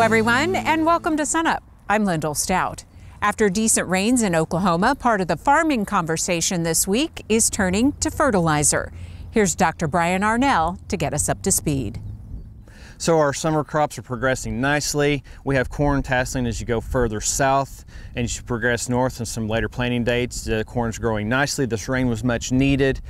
everyone, and welcome to SUNUP. I'm Lyndall Stout. After decent rains in Oklahoma, part of the farming conversation this week is turning to fertilizer. Here's Dr. Brian Arnall to get us up to speed. So our summer crops are progressing nicely. We have corn tasseling as you go further south, and as you progress north and some later planting dates, the corn's growing nicely. This rain was much needed.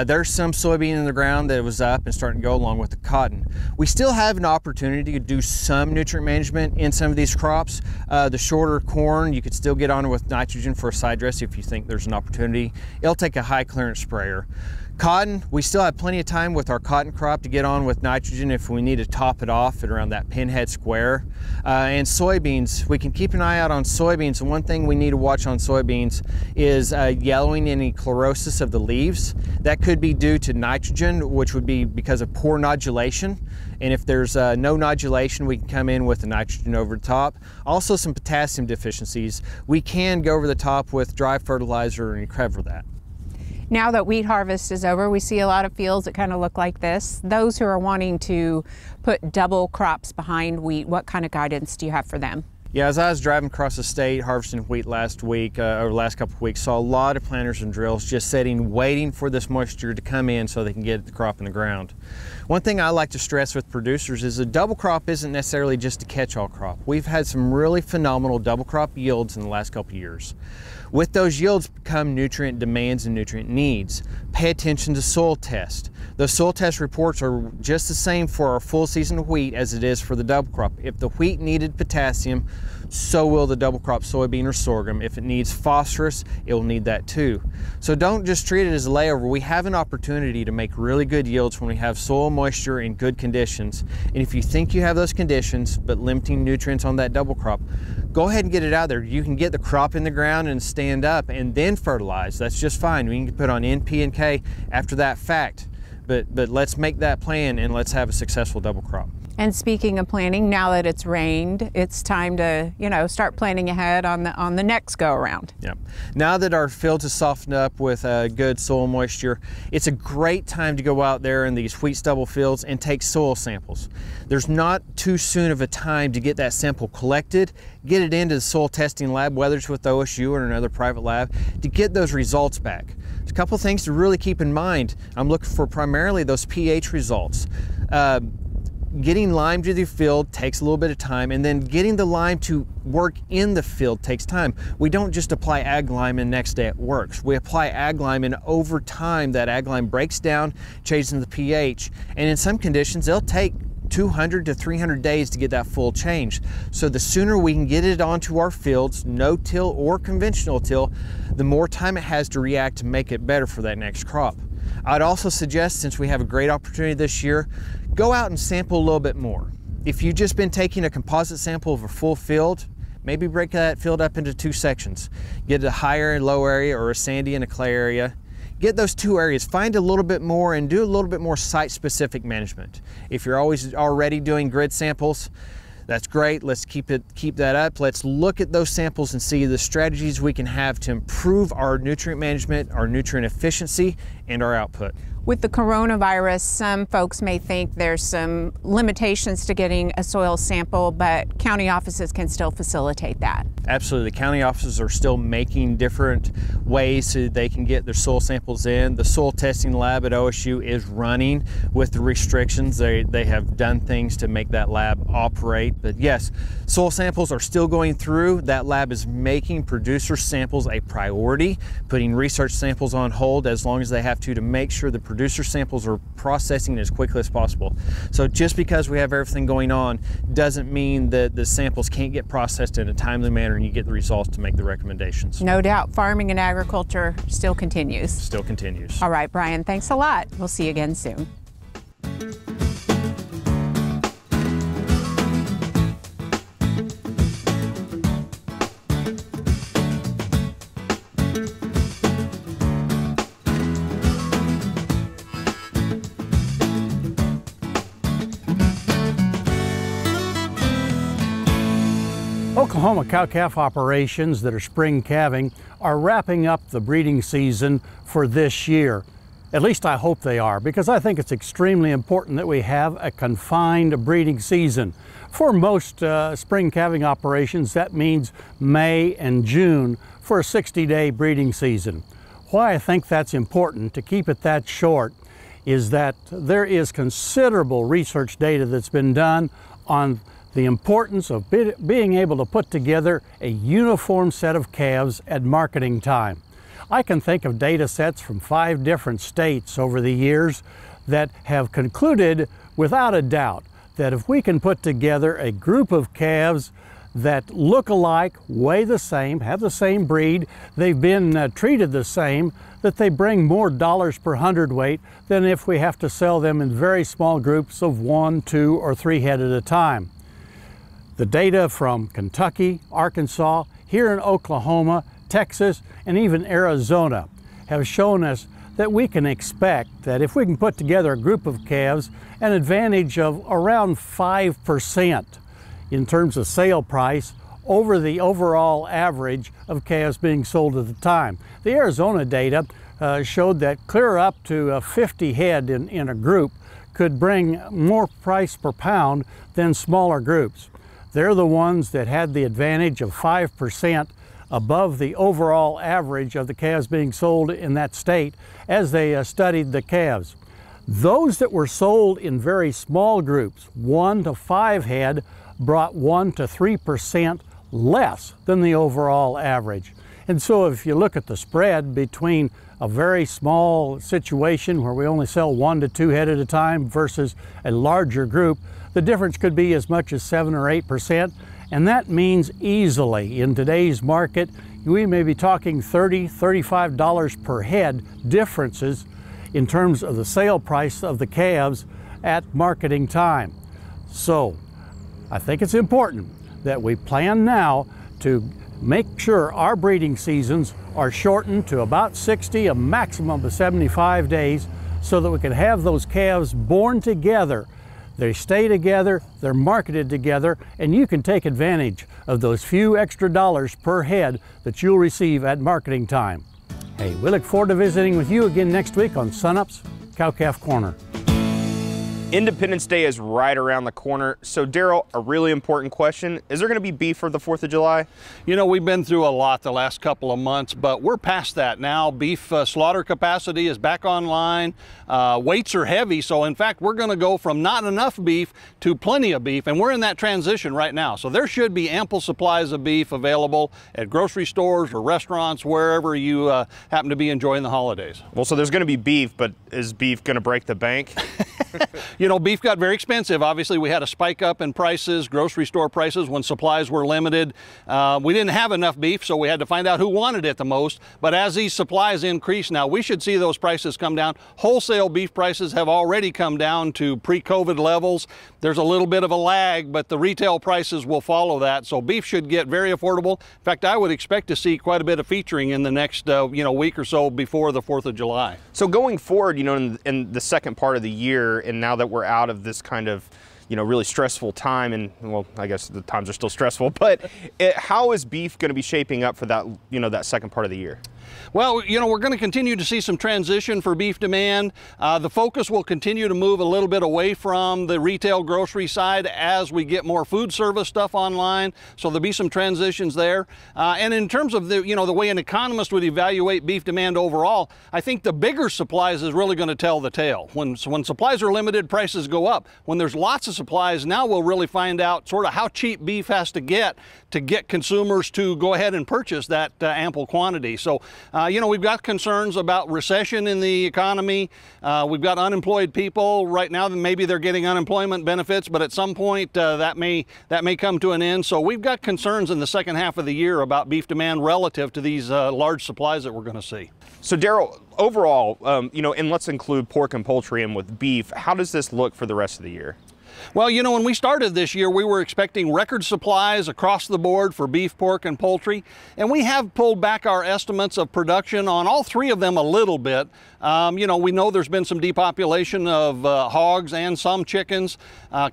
There's some soybean in the ground that was up and starting to go along with the cotton. We still have an opportunity to do some nutrient management in some of these crops. The shorter corn, you could still get on with nitrogen for a side dress if you think there's an opportunity. It'll take a high clearance sprayer. Cotton, we still have plenty of time with our cotton crop to get on with nitrogen if we need to top it off at around that pinhead square. And soybeans, we can keep an eye out on soybeans. And one thing we need to watch on soybeans is yellowing and chlorosis of the leaves. That could be due to nitrogen, which would be because of poor nodulation. And if there's no nodulation, we can come in with the nitrogen over the top. Also some potassium deficiencies. We can go over the top with dry fertilizer and cover that. Now that wheat harvest is over, we see a lot of fields that kind of look like this. Those who are wanting to put double crops behind wheat, what kind of guidance do you have for them? Yeah, as I was driving across the state harvesting wheat last week, or the last couple of weeks, saw a lot of planters and drills just sitting, waiting for this moisture to come in so they can get the crop in the ground. One thing I like to stress with producers is a double crop isn't necessarily just a catch-all crop. We've had some really phenomenal double crop yields in the last couple of years. With those yields come nutrient demands and nutrient needs. Pay attention to soil test. Those soil test reports are just the same for our full season wheat as it is for the double crop. If the wheat needed potassium, so will the double crop soybean or sorghum. If it needs phosphorus, it will need that too. So don't just treat it as a layover. We have an opportunity to make really good yields when we have soil moisture in good conditions. And if you think you have those conditions, but limiting nutrients on that double crop, go ahead and get it out there. You can get the crop in the ground and stand up and then fertilize. That's just fine. We can put on N, P, and K after that fact. But let's make that plan and let's have a successful double crop. And speaking of planting, now that it's rained, it's time to, start planning ahead on the next go around. Yep. Now that our fields have softened up with good soil moisture, it's a great time to go out there in these wheat stubble fields and take soil samples. There's not too soon of a time to get that sample collected, get it into the soil testing lab, whether it's with OSU or another private lab, to get those results back. There's a couple things to really keep in mind. I'm looking for primarily those pH results. Getting lime to the field takes a little bit of time, and then getting the lime to work in the field takes time. We don't just apply ag lime and the next day it works. We apply ag lime, and over time that ag lime breaks down, changes the pH, and in some conditions it'll take 200 to 300 days to get that full change. So the sooner we can get it onto our fields, no-till or conventional till, the more time it has to react to make it better for that next crop. I'd also suggest, since we have a great opportunity this year, go out and sample a little bit more. If you've just been taking a composite sample of a full field, maybe break that field up into two sections. Get a higher and low area, or a sandy and a clay area. Get those two areas, find a little bit more and do a little bit more site-specific management. If you're already doing grid samples, that's great. Let's keep that up. Let's look at those samples and see the strategies we can have to improve our nutrient management, our nutrient efficiency, and our output. With the coronavirus, some folks may think there's some limitations to getting a soil sample, but county offices can still facilitate that. Absolutely. The county offices are still making different ways so they can get their soil samples in. The soil testing lab at OSU is running with the restrictions. They have done things to make that lab operate. But yes, soil samples are still going through. That lab is making producer samples a priority, putting research samples on hold as long as they have to make sure the producer samples are processing as quickly as possible. So just because we have everything going on doesn't mean that the samples can't get processed in a timely manner and you get the results to make the recommendations. No doubt, farming and agriculture still continues. Still continues. All right, Brian, thanks a lot. We'll see you again soon. Oklahoma cow-calf operations that are spring calving are wrapping up the breeding season for this year. At least I hope they are, because I think it's extremely important that we have a confined breeding season. For most spring calving operations, that means May and June for a 60-day breeding season. Why I think that's important to keep it that short is that there is considerable research data that's been done on the importance of being able to put together a uniform set of calves at marketing time. I can think of data sets from 5 different states over the years that have concluded without a doubt that if we can put together a group of calves that look alike, weigh the same, have the same breed, they've been treated the same, that they bring more dollars per hundredweight than if we have to sell them in very small groups of 1, 2, or 3 head at a time. The data from Kentucky, Arkansas, here in Oklahoma, Texas, and even Arizona have shown us that we can expect that if we can put together a group of calves, an advantage of around 5% in terms of sale price over the overall average of calves being sold at the time. The Arizona data showed that clear up to 50 head in a group could bring more price per pound than smaller groups. They're the ones that had the advantage of 5% above the overall average of the calves being sold in that state as they studied the calves. Those that were sold in very small groups, 1 to 5 head, brought 1 to 3% less than the overall average. And so if you look at the spread between a very small situation where we only sell 1 to 2 head at a time versus a larger group, the difference could be as much as 7 or 8%. And that means easily in today's market, we may be talking $30, $35 per head differences in terms of the sale price of the calves at marketing time. So I think it's important that we plan now to make sure our breeding seasons are shortened to about 60, a maximum of 75 days, so that we can have those calves born together. They stay together, they're marketed together, and you can take advantage of those few extra dollars per head that you'll receive at marketing time. Hey, we look forward to visiting with you again next week on SUNUP's Cow-Calf Corner. Independence Day is right around the corner. So Derrell, a really important question. Is there going to be beef for the 4th of July? You know, we've been through a lot the last couple of months, but we're past that now. Beef slaughter capacity is back online. Weights are heavy, so in fact, we're going to go from not enough beef to plenty of beef, and we're in that transition right now. So there should be ample supplies of beef available at grocery stores or restaurants, wherever you happen to be enjoying the holidays. Well, so there's going to be beef, but is beef going to break the bank? You know, beef got very expensive. Obviously, we had a spike up in prices, grocery store prices, when supplies were limited. We didn't have enough beef, so we had to find out who wanted it the most. But as these supplies increase now, we should see those prices come down. Wholesale beef prices have already come down to pre-COVID levels. There's a little bit of a lag, but the retail prices will follow that. So beef should get very affordable. In fact, I would expect to see quite a bit of featuring in the next week or so before the 4th of July. So going forward, you know, in the second part of the year, and now that we're out of this kind of, you know, really stressful time, and well, I guess the times are still stressful, but how is beef going to be shaping up for that, you know, that second part of the year? Well, you know, we're going to continue to see some transition for beef demand. The focus will continue to move a little bit away from the retail grocery side as we get more food service stuff online. So there'll be some transitions there. And in terms of the, you know, the way an economist would evaluate beef demand overall, I think the bigger supplies is really going to tell the tale. When supplies are limited, prices go up. When there's lots of supplies, now we'll really find out sort of how cheap beef has to get consumers to go ahead and purchase that ample quantity. So, you know, we've got concerns about recession in the economy. We've got unemployed people right now. Maybe they're getting unemployment benefits, but at some point that may come to an end. So we've got concerns in the second half of the year about beef demand relative to these large supplies that we're going to see. So Derrell, overall, you know, and let's include pork and poultry in with beef, how does this look for the rest of the year? Well, you know, when we started this year, we were expecting record supplies across the board for beef, pork, and poultry, and we have pulled back our estimates of production on all three of them a little bit. You know, we know there's been some depopulation of hogs and some chickens.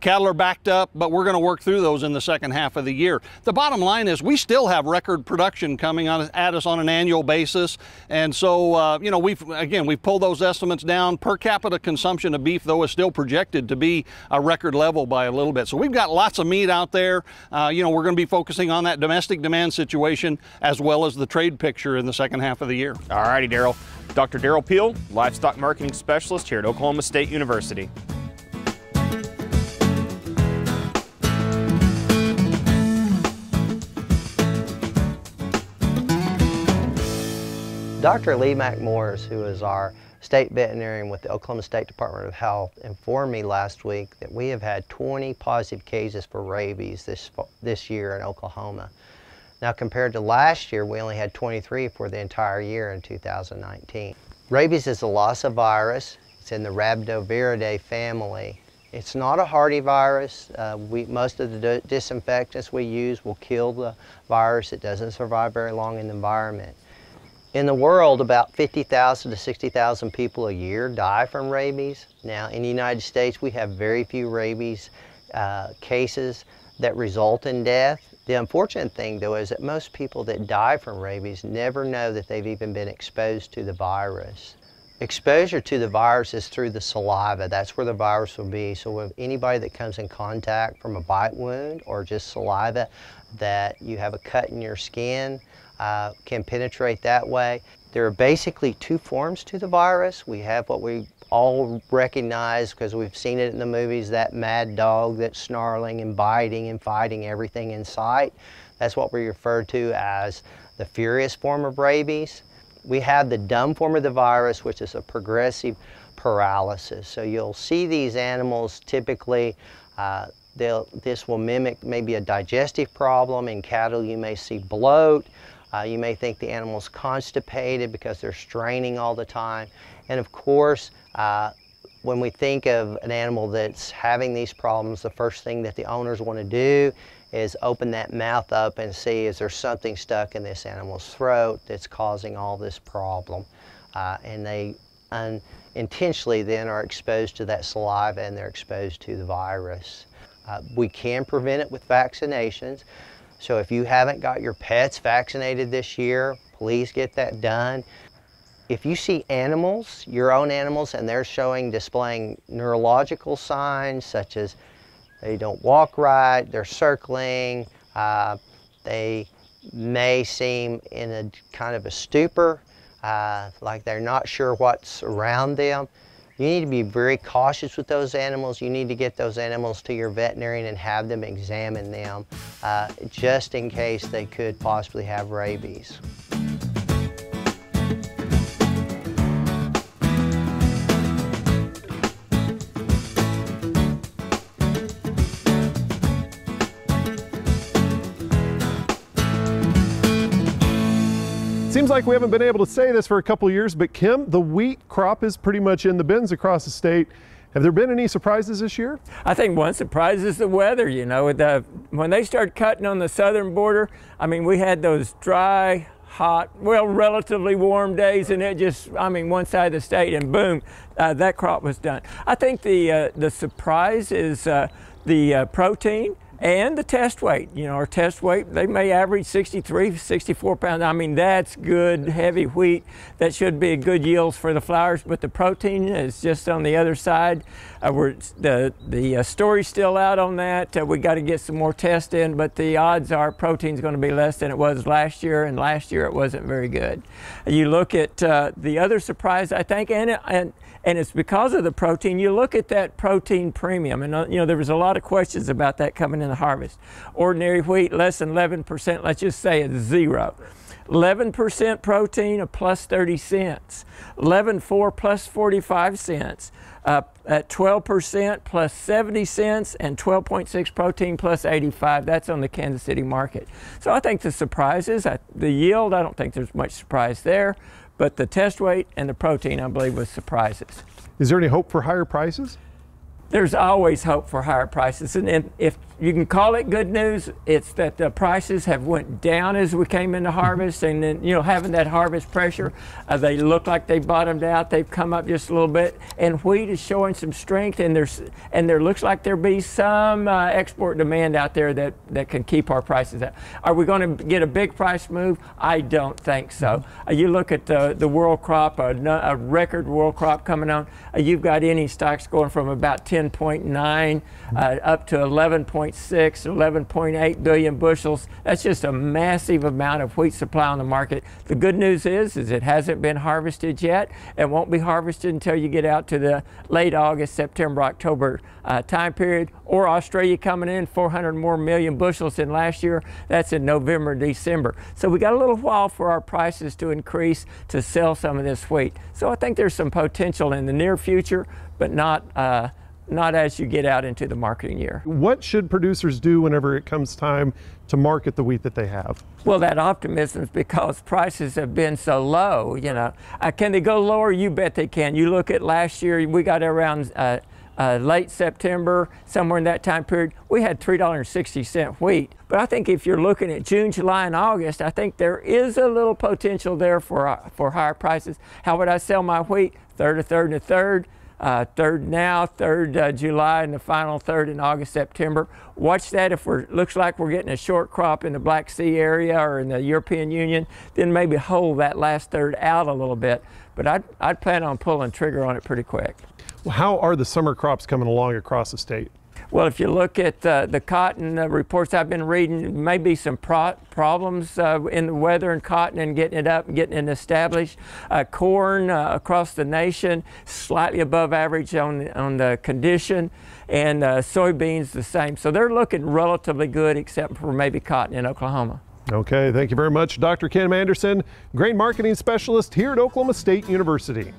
Cattle are backed up, but we're going to work through those in the second half of the year. The bottom line is we still have record production coming at us on an annual basis, and so you know, we've pulled those estimates down. Per capita consumption of beef, though, is still projected to be a record level by a little bit. So we've got lots of meat out there. You know, we're going to be focusing on that domestic demand situation as well as the trade picture in the second half of the year. All righty, Derrell. Dr. Derrell Peel, Livestock Marketing Specialist here at Oklahoma State University. Dr. Lee McManus, who is our state veterinarian with the Oklahoma State Department of Health, informed me last week that we have had 20 positive cases for rabies this year in Oklahoma. Now, compared to last year, we only had 23 for the entire year in 2019. Rabies is a Lassa virus. It's in the Rhabdoviridae family. It's not a hardy virus. Most of the disinfectants we use will kill the virus. It doesn't survive very long in the environment. In the world, about 50,000 to 60,000 people a year die from rabies. Now, in the United States, we have very few rabies cases that result in death. The unfortunate thing, though, is that most people that die from rabies never know that they've even been exposed to the virus. Exposure to the virus is through the saliva. That's where the virus will be. So if anybody that comes in contact from a bite wound or just saliva, that you have a cut in your skin, can penetrate that way. There are basically two forms to the virus. We have what we all recognize because we've seen it in the movies, that mad dog that's snarling and biting and fighting everything in sight. That's what we refer to as the furious form of rabies. We have the dumb form of the virus, which is a progressive paralysis. So you'll see these animals typically, this will mimic maybe a digestive problem. In cattle, you may see bloat. You may think the animal's constipated because they're straining all the time. And of course, when we think of an animal that's having these problems, the first thing that the owners want to do is open that mouth up and see, is there something stuck in this animal's throat that's causing all this problem? And they unintentionally then are exposed to that saliva and they're exposed to the virus. We can prevent it with vaccinations. So if you haven't got your pets vaccinated this year, please get that done. If you see animals, your own animals, and they're displaying neurological signs such as they don't walk right, they're circling, they may seem in a kind of a stupor, like they're not sure what's around them, you need to be very cautious with those animals. You need to get those animals to your veterinarian and have them examine them just in case they could possibly have rabies. Seems like we haven't been able to say this for a couple of years, but Kim, the wheat crop is pretty much in the bins across the state. Have there been any surprises this year? I think one surprise is the weather. You know, when they start cutting on the southern border, I mean, we had those dry, hot, well, relatively warm days, and it just, I mean, one side of the state, and boom, that crop was done. I think the surprise is the protein and the test weight. You know, our test weight, they may average 63, 64 pounds. I mean, that's good, heavy wheat. That should be a good yields for the flours, but the protein is just on the other side. The story's still out on that. We got to get some more tests in, but the odds are protein's going to be less than it was last year, and last year it wasn't very good. You look at the other surprise, I think, and it's because of the protein. You look at that protein premium, and you know, there was a lot of questions about that coming in the harvest. Ordinary wheat, less than 11%, let's just say it's 0. 11% protein, a plus 30 cents. 11.4 plus 45 cents. At 12% plus 70 cents, and 12.6 protein plus 85. That's on the Kansas City market. So I think the surprise is the yield. I don't think there's much surprise there, but the test weight and the protein, I believe, was surprises. Is there any hope for higher prices? There's always hope for higher prices, and if you can call it good news, it's that the prices have went down as we came into harvest, and then, you know, having that harvest pressure, they look like they bottomed out. They've come up just a little bit, and wheat is showing some strength, and there looks like there'll be some export demand out there that can keep our prices up. Are we going to get a big price move? I don't think so. You look at the world crop, a record world crop coming on. You've got any stocks going from about 10.9 up to 11.6, 11.8 billion bushels. That's just a massive amount of wheat supply on the market. The good news is it hasn't been harvested yet. It won't be harvested until you get out to the late August, September, October time period. Or Australia coming in 400 more million bushels than last year. That's in November, December. So we got a little while for our prices to increase to sell some of this wheat. So I think there's some potential in the near future, but not as you get out into the marketing year. What should producers do whenever it comes time to market the wheat that they have? Well, that optimism is because prices have been so low, you know. Can they go lower? You bet they can. You look at last year, we got around late September, somewhere in that time period, we had $3.60 wheat. But I think if you're looking at June, July, and August, I think there is a little potential there for higher prices. How would I sell my wheat? Third, a third, and a third. Third now, third July, and the final third in August, September. Watch that. If looks like we're getting a short crop in the Black Sea area or in the European Union, then maybe hold that last third out a little bit. But I'd plan on pulling trigger on it pretty quick. Well, how are the summer crops coming along across the state? Well, if you look at the cotton reports I've been reading, maybe some problems in the weather and cotton and getting it up and getting it established. Corn across the nation, slightly above average on the condition, and soybeans the same. So they're looking relatively good, except for maybe cotton in Oklahoma. Okay, thank you very much, Dr. Kim Anderson, Grain Marketing Specialist here at Oklahoma State University.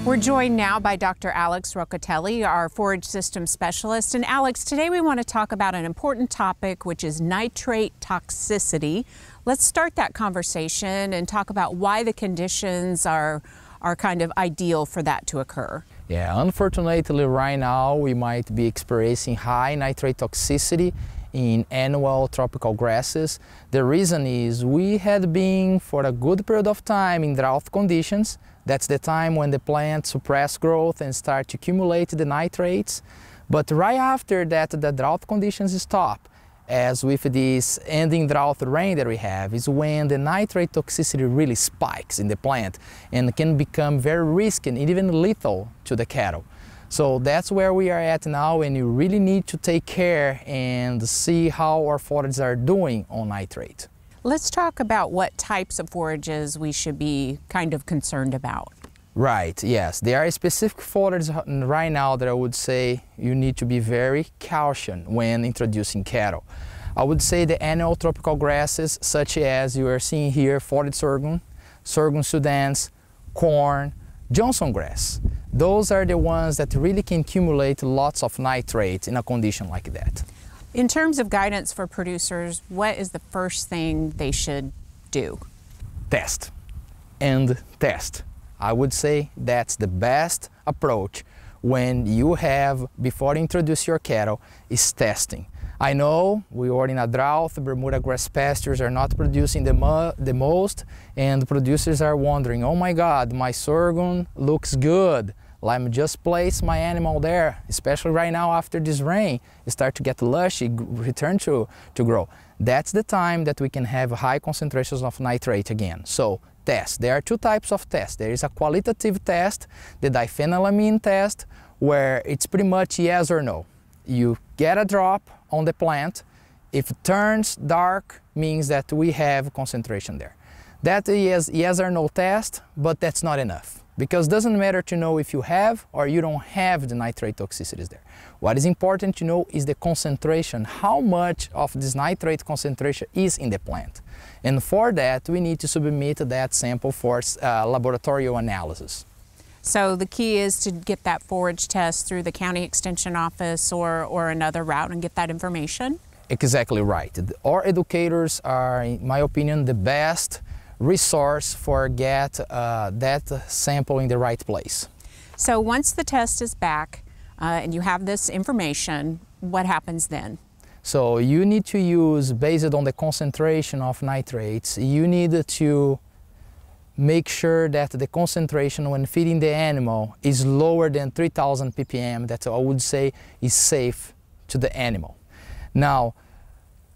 We're joined now by Dr. Alex Rocateli, our forage system specialist. And Alex, today we want to talk about an important topic, which is nitrate toxicity. Let's start that conversation and talk about why the conditions are kind of ideal for that to occur. Yeah, unfortunately right now we might be experiencing high nitrate toxicity in annual tropical grasses. The reason is we had been for a good period of time in drought conditions. That's the time when the plants suppress growth and start to accumulate the nitrates. But right after that, the drought conditions stop. As with this ending drought rain that we have, is when the nitrate toxicity really spikes in the plant and can become very risky and even lethal to the cattle. So that's where we are at now, and you really need to take care and see how our forages are doing on nitrate. Let's talk about what types of forages we should be kind of concerned about. Right, yes. There are specific forages right now that I would say you need to be very cautious when introducing cattle. I would say the annual tropical grasses, such as you are seeing here, forage sorghum, sorghum Sudans, corn, Johnson grass. Those are the ones that really can accumulate lots of nitrates in a condition like that. In terms of guidance for producers, what is the first thing they should do? Test and test. I would say that's the best approach when you have, before you introduce your cattle, is testing. I know we are in a drought, Bermuda grass pastures are not producing the most, and producers are wondering, oh my God, my sorghum looks good. Let me just place my animal there, especially right now after this rain, it starts to get lush, it return to grow. That's the time that we can have high concentrations of nitrate again. So test. There are two types of tests. There is a qualitative test, the diphenylamine test, where it's pretty much yes or no. You get a drop on the plant, If it turns dark, means that we have concentration there. That is yes or no test, but that's not enough. Because it doesn't matter to know if you have or you don't have the nitrate toxicities there. What is important to know is the concentration, how much of this nitrate concentration is in the plant. And for that, we need to submit that sample for laboratorial analysis. So the key is to get that forage test through the county extension office or another route and get that information? Exactly right. Our educators are, in my opinion, the best resource for get that sample in the right place. So once the test is back and you have this information, what happens then? So you need to use, based on the concentration of nitrates, you need to make sure that the concentration when feeding the animal is lower than 3,000 ppm, that I would say is safe to the animal. Now,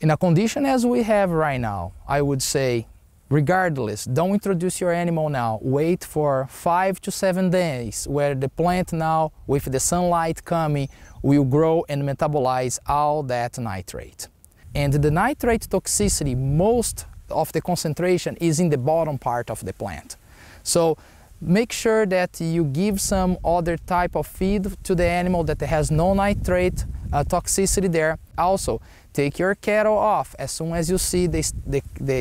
in a condition as we have right now, I would say, regardless, don't introduce your animal now. Wait for 5 to 7 days where the plant now, with the sunlight coming, will grow and metabolize all that nitrate. And the nitrate toxicity, most of the concentration is in the bottom part of the plant. So make sure that you give some other type of feed to the animal that has no nitrate toxicity there. Also, take your cattle off as soon as you see the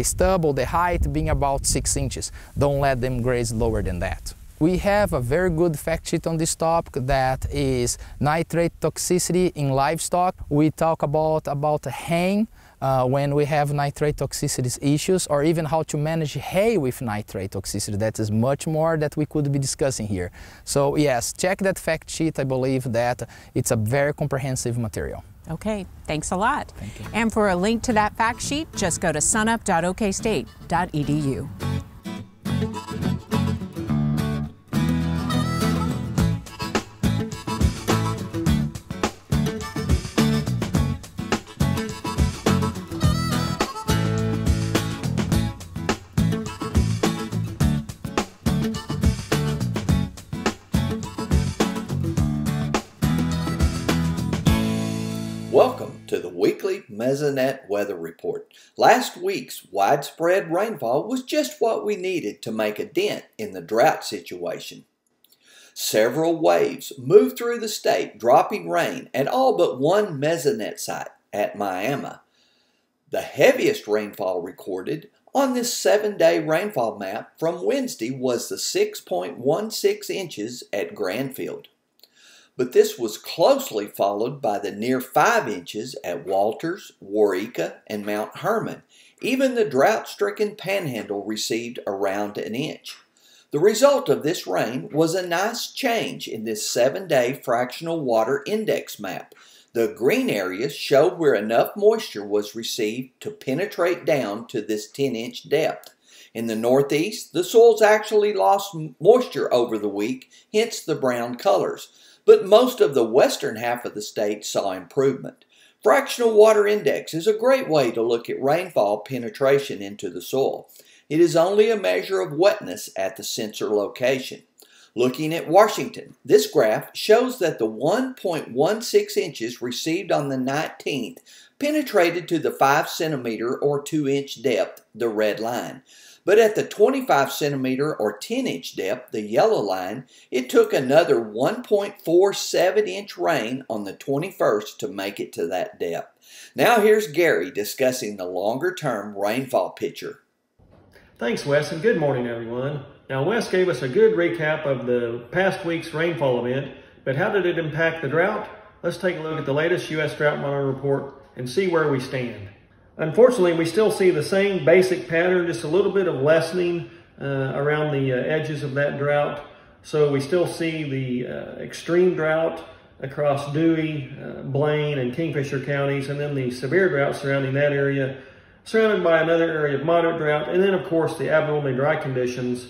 stubble, the height being about 6 inches. Don't let them graze lower than that. We have a very good fact sheet on this topic that is nitrate toxicity in livestock. We talk about haying when we have nitrate toxicity issues, or even how to manage hay with nitrate toxicity. That is much more that we could be discussing here. So yes, check that fact sheet. I believe that it's a very comprehensive material. Okay, thanks a lot. Thank you. And for a link to that fact sheet, just go to sunup.okstate.edu. Welcome to the weekly Mesonet weather report. Last week's widespread rainfall was just what we needed to make a dent in the drought situation. Several waves moved through the state, dropping rain at all but one Mesonet site at Miami. The heaviest rainfall recorded on this 7-day rainfall map from Wednesday was the 6.16 inches at Granfield. But this was closely followed by the near 5 inches at Walters, Waurika, and Mount Herman. Even the drought-stricken Panhandle received around an inch. The result of this rain was a nice change in this 7-day fractional water index map. The green areas showed where enough moisture was received to penetrate down to this 10-inch depth. In the northeast, the soils actually lost moisture over the week, hence the brown colors. But most of the western half of the state saw improvement. Fractional water index is a great way to look at rainfall penetration into the soil. It is only a measure of wetness at the sensor location. Looking at Washington, this graph shows that the 1.16 inches received on the 19th penetrated to the 5 centimeter or 2 inch depth, the red line. But at the 25 centimeter or 10 inch depth, the yellow line, it took another 1.47 inch rain on the 21st to make it to that depth. Now here's Gary discussing the longer term rainfall picture. Thanks, Wes, and good morning, everyone. Now, Wes gave us a good recap of the past week's rainfall event, but how did it impact the drought? Let's take a look at the latest U.S. Drought Monitor report and see where we stand. Unfortunately, we still see the same basic pattern, just a little bit of lessening around the edges of that drought. So we still see the extreme drought across Dewey, Blaine, and Kingfisher counties, and then the severe drought surrounding that area, surrounded by another area of moderate drought, and then of course the abnormally dry conditions,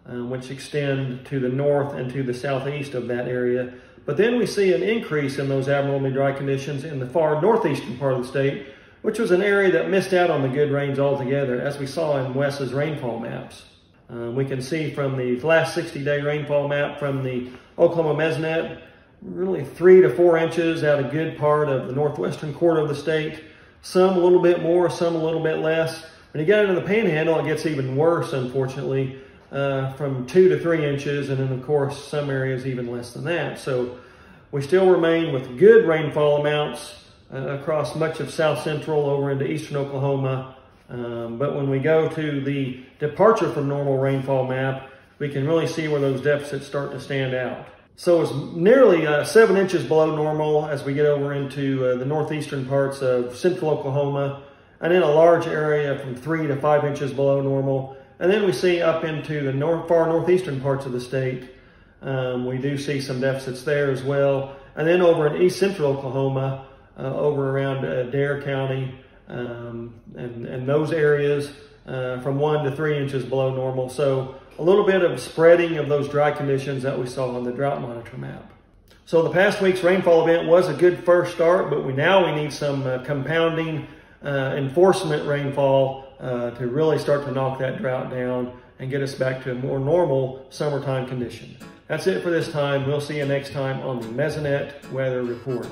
which extend to the north and to the southeast of that area. But then we see an increase in those abnormally dry conditions in the far northeastern part of the state, which was an area that missed out on the good rains altogether, as we saw in Wes's rainfall maps. We can see from the last 60-day rainfall map from the Oklahoma Mesonet, really 3 to 4 inches out a good part of the northwestern quarter of the state. Some a little bit more, some a little bit less. When you get into the Panhandle, it gets even worse, unfortunately, from 2 to 3 inches, and then of course some areas even less than that. So we still remain with good rainfall amounts across much of south central over into eastern Oklahoma. But when we go to the departure from normal rainfall map, we can really see where those deficits start to stand out. So it's nearly 7 inches below normal as we get over into the northeastern parts of central Oklahoma, and then a large area from 3 to 5 inches below normal. And then we see up into the far northeastern parts of the state. We do see some deficits there as well. And then over in east central Oklahoma, over around Dare County, and those areas from 1 to 3 inches below normal. So a little bit of spreading of those dry conditions that we saw on the Drought Monitor map. So the past week's rainfall event was a good first start, but we need some compounding enforcement rainfall to really start to knock that drought down and get us back to a more normal summertime condition. That's it for this time. We'll see you next time on the Mesonet Weather Report.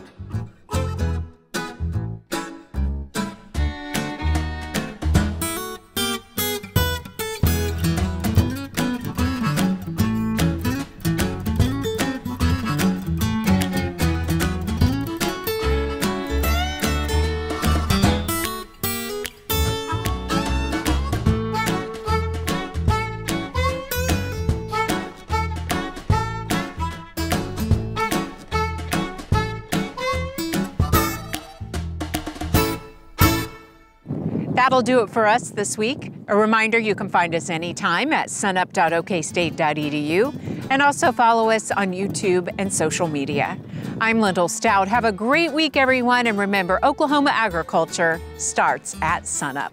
That'll do it for us this week. A reminder, you can find us anytime at sunup.okstate.edu and also follow us on YouTube and social media. I'm Lyndall Stout. Have a great week, everyone, and remember, Oklahoma agriculture starts at sunup.